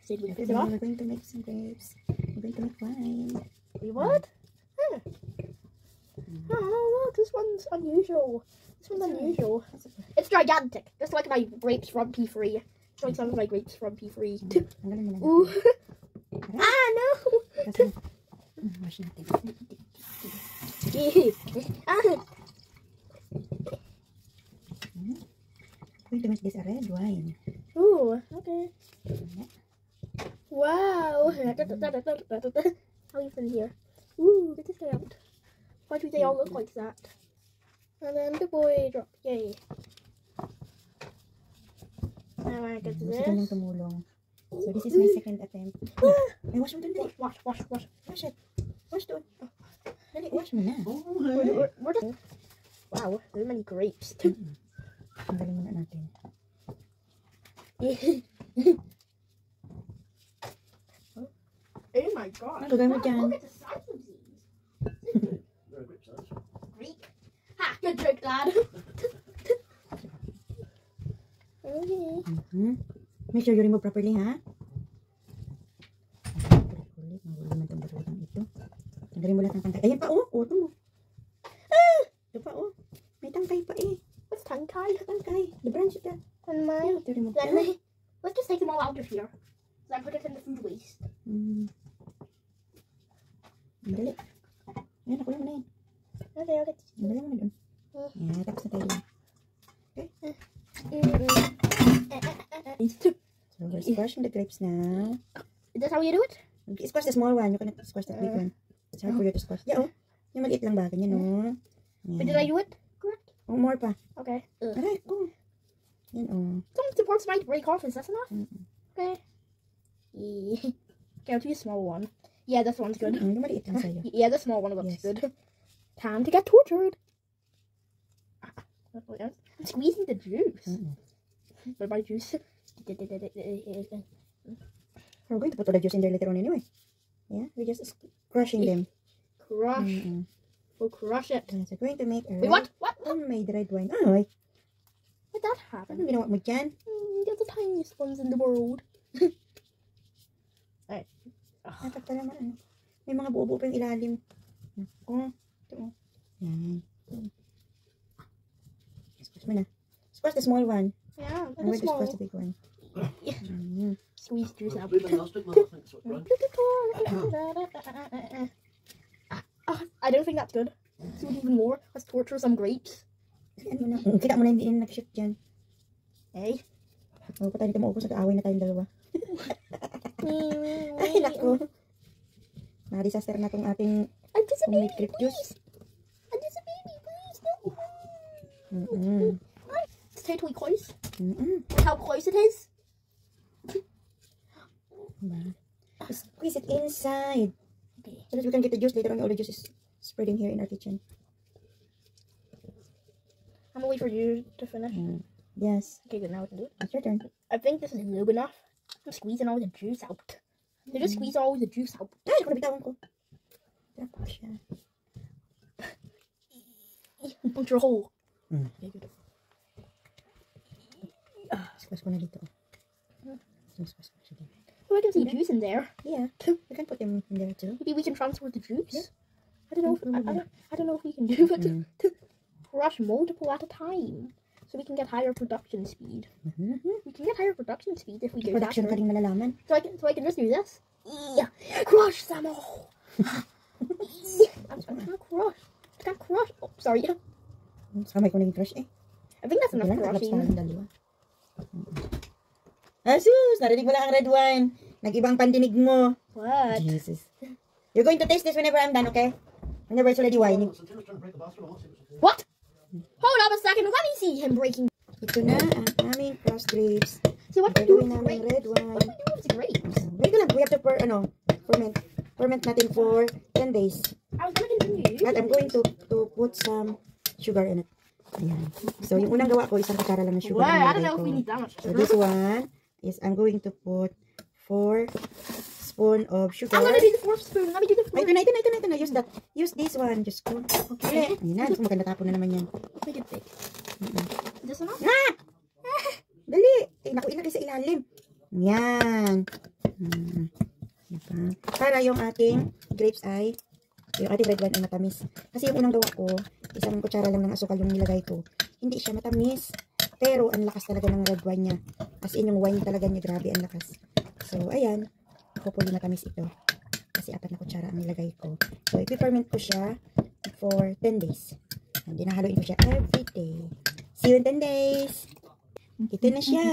Say we fix it off. We're going to make some grapes. We're going to make wine. Wait, what? Huh. Oh, look, this one's unusual. This one's unusual. It's gigantic, just like my grapes from P3. Just like some of my grapes from P3. Ooh. Ah, no! Wash natin. Going to make this a red wine. Ooh, okay. Wow. How you fit here? Ooh, get this guy out. Why do they all look like that? And then the boy drop. Yay. Now I get this. So this is my second attempt. Ay, wash mo dun, dali. Wash it. Wash doon. Dali, wash mo na. We're just... Wow, there's many grapes. Tanggalin muna natin. Oh my god. Ano gagawin mo dyan? Look at the size of these. Greek. Ha! Good trick, lad. Okay. Make sure you remove properly, ha? Kulit. Magulo naman itong basutang ito. Tanggalin mo lahat ng tangkay. Ayan pa, oh. Ito mo. Ah! Ito pa, oh. May tangkay pa, eh. What's tangkai? Tangkay. The branch of that. And mine. Remove. Let's just take them all out of here. So I put it in the food waste. Dali. Ayan, nakulang na yan. Okay. Dali mo na dun. Ayan, tapos na tayo dun. So we're squashing the grapes now. Is that how you do it? Squash the small one. You cannot squash the big one. It's hard for you to squash. Yeah, oh. Yung maliit lang ba? Ganyan, oh. But did I do it? Correct. Oh, more pa. Okay. Alright, oh. Yan, oh. Some supports might break off. Is that enough? Okay. Okay, I'll do a small one. Yeah, this one's good. Yung maliit lang sa'yo. Yeah, the small one looks good. Time to get tortured. I'm squeezing the juice. What about juice? We're going to put all the juice in there later on anyway. Yeah, we're just crushing them. Crush. We'll crush it. So we're going to make a Wait, what? homemade red wine. Oh, wait. What did that happen? Ano ginawa mo dyan? They're the tiniest ones in the world. Alright. Dapat pa naman, ano. May mga buo-buo pa yung ilalim. Oh, ito, oh. Yan. Squash mo na. Squash the small one. Yeah, I'm going to squash the big one. Squeeze juice out. I don't think that's good. Let's do even more. Let's torture some grapes. Kita mo na hindi nag-shoot dyan. Hey. Huwag pa tayo dito maubos. Nag-aaway na tayong dalawa. Ay, naku. Na-disaster na itong ating homemade grape juice. I'm just a baby, please. No. It's totally close. Look how close it is. Squeeze it inside. Okay. So that we can get the juice later on. All the juice is spreading here in our kitchen. I'm gonna wait for you to finish. Yes. Okay, good. Now we can do it. It's your turn. I think this is lube enough. I'm squeezing all the juice out. They just squeeze all the juice out. Ay, ako nabitawan ko. Tira pa siya. Puncture a hole. Okay, good. Squash ko na dito. Squash ko siya dito. Oh, I can see juice in there. Yeah, we can put them in there too. Maybe we can transfer the juice. Yeah. I don't know. I don't know if we can do it. Crush multiple at a time, so we can get higher production speed. We can get higher production speed if we do Production that. ka rin malalaman. So I can just do this. Yeah, crush them all. I'm gonna crush. I can't crush. Oh, sorry. Samay ko naging crush eh. I think that's enough crushing. Asus! Narinig mo lang ang red wine. Nag-ibang pandinig mo. What? Jesus. You're going to taste this whenever I'm done, okay? Whenever it's already wine. What? Hold up a second. Let me see him breaking. Ito na ang aming crushed grapes. So what do we do with namin grapes? red wine. What do we do with the grapes? Wait lang. We have to ferment. Ferment natin for 10 days. I was gonna continue. At I'm going to put some sugar in it. Ayan. So yung unang gawa ko, isang kutsara lang ng sugar. Well, I don't know if we need that much So sugar. this one is I'm going to put 4 spoon of sugar. I'm gonna do the 4th spoon. Let me do the 4th. Ito na. Use this one. Just go. Okay. Ayan na. Gusto maganda tapon na naman yan. Make it big. This enough? Ah! Dali. Eh, naku, ilagay sa ilalim. Yan. Diba? Para yung ating grapes ay, yung ating red wine ay matamis. Kasi yung unang gawa ko, isang kutsara lang ng asukal yung nilagay ko. Hindi siya matamis. Pero ang lakas talaga ng red wine niya. As in yung wine talaga niya, grabe ang lakas. So, ayan. Hopefully matamis ito. Kasi 4 na kutsara ang nilagay ko. So, i-ferment ko siya for 10 days. And dinahaluin ko siya every day. See you in 10 days. Ito na siya.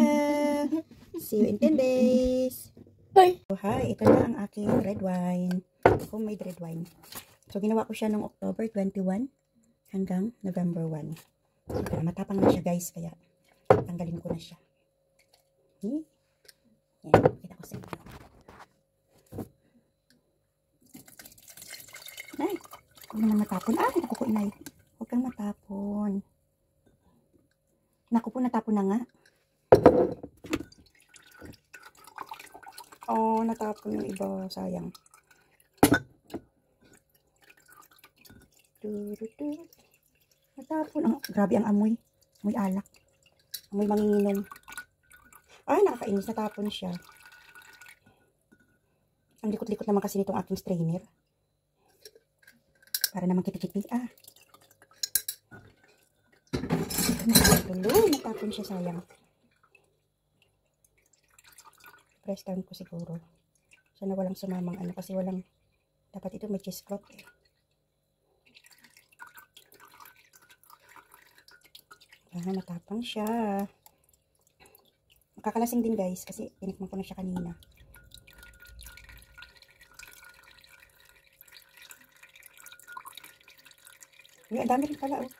See you in 10 days. Bye. So, hi. Ito na ang aking red wine. Homemade red wine. So, ginawa ko siya noong October 21 hanggang November 1. So, matapang na siya guys. Kaya, tanggalin ko na siya. Yan. Kita ko sa inyo. Nay, huwag naman matapon. Ah, naku ko inay. Huwag kang matapon. Naku po, natapon na nga. Oh, natapon yung iba. Sayang. Natapon. Oh, grabe ang amoy. Amoy alak. Amoy manginginom. Ah, nakakainis. Natapon siya. Ang likot-likot naman kasi nitong aking strainer. Para naman kipi-kipi. Ah. Natapon siya, sayang. Press down ko siguro. Sana walang sumamang ano. Kasi walang, dapat ito may cheesecloth eh. Ah, matapang siya. Makakalasing din guys. Kasi tinikman ko na siya kanina. Uy, ang dami rin pala oh.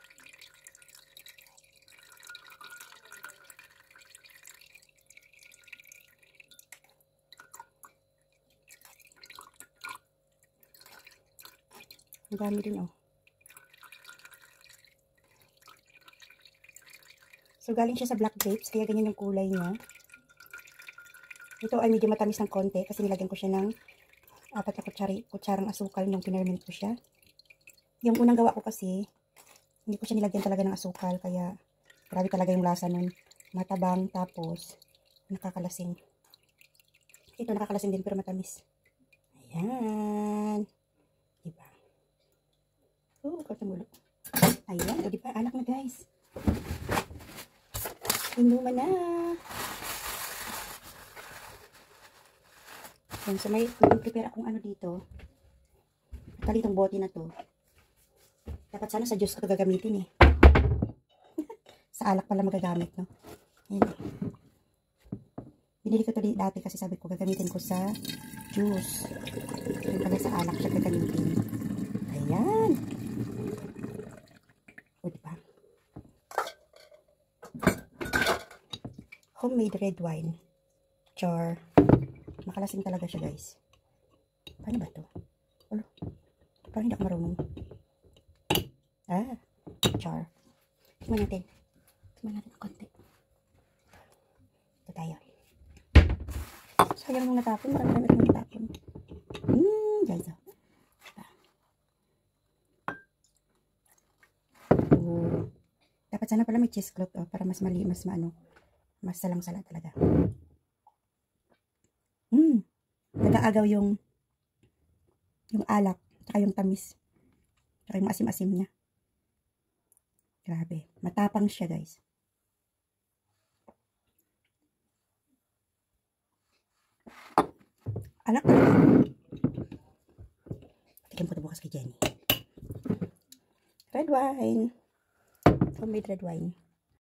Ang dami din oh. So galing siya sa black grapes, kaya ganyan yung kulay niya. Ito ay medyo matamis ng konti kasi nilagyan ko siya ng 4 na kutsarang asukal nung pinerment ko siya. Yung unang gawa ko kasi, hindi ko siya nilagyan talaga ng asukal, kaya grabe talaga yung lasa nun. Matabang, tapos nakakalasing. Ito nakakalasing din pero matamis. Ayan. Diba? Katamulo. Ayan, o diba? Alak na guys. Inuman na. Ayan, so may prepare akong ano dito. Itong bote na to. Dapat sana sa juice ko gagamitin eh. Sa alak pala magagamit, no? Ayan. Binili ko to dati kasi sabi ko gagamitin ko sa juice. Yung pala sa alak siya gagamitin. Ayan. O, diba? Homemade red wine. Char. Makalasing talaga siya, guys. Paano ba to? Ano? Parang hindi ako marunong. Ah. Char. Tingnan natin. Tingnan natin ang konti. Ito tayo. Sayang nung natapon. Marami itong natapon. Guys, oh. Oh. Dapat sana pala may cheesecloth, oh, para mas mali, mas maano. Mas salang-sala talaga. Nag-aagaw yung alak, tsaka yung tamis, tsaka yung asim-asim niya. Grabe. Matapang siya, guys. Alak talaga. Tignan ko ito bukas kay Jenny. Red wine. Homemade red wine.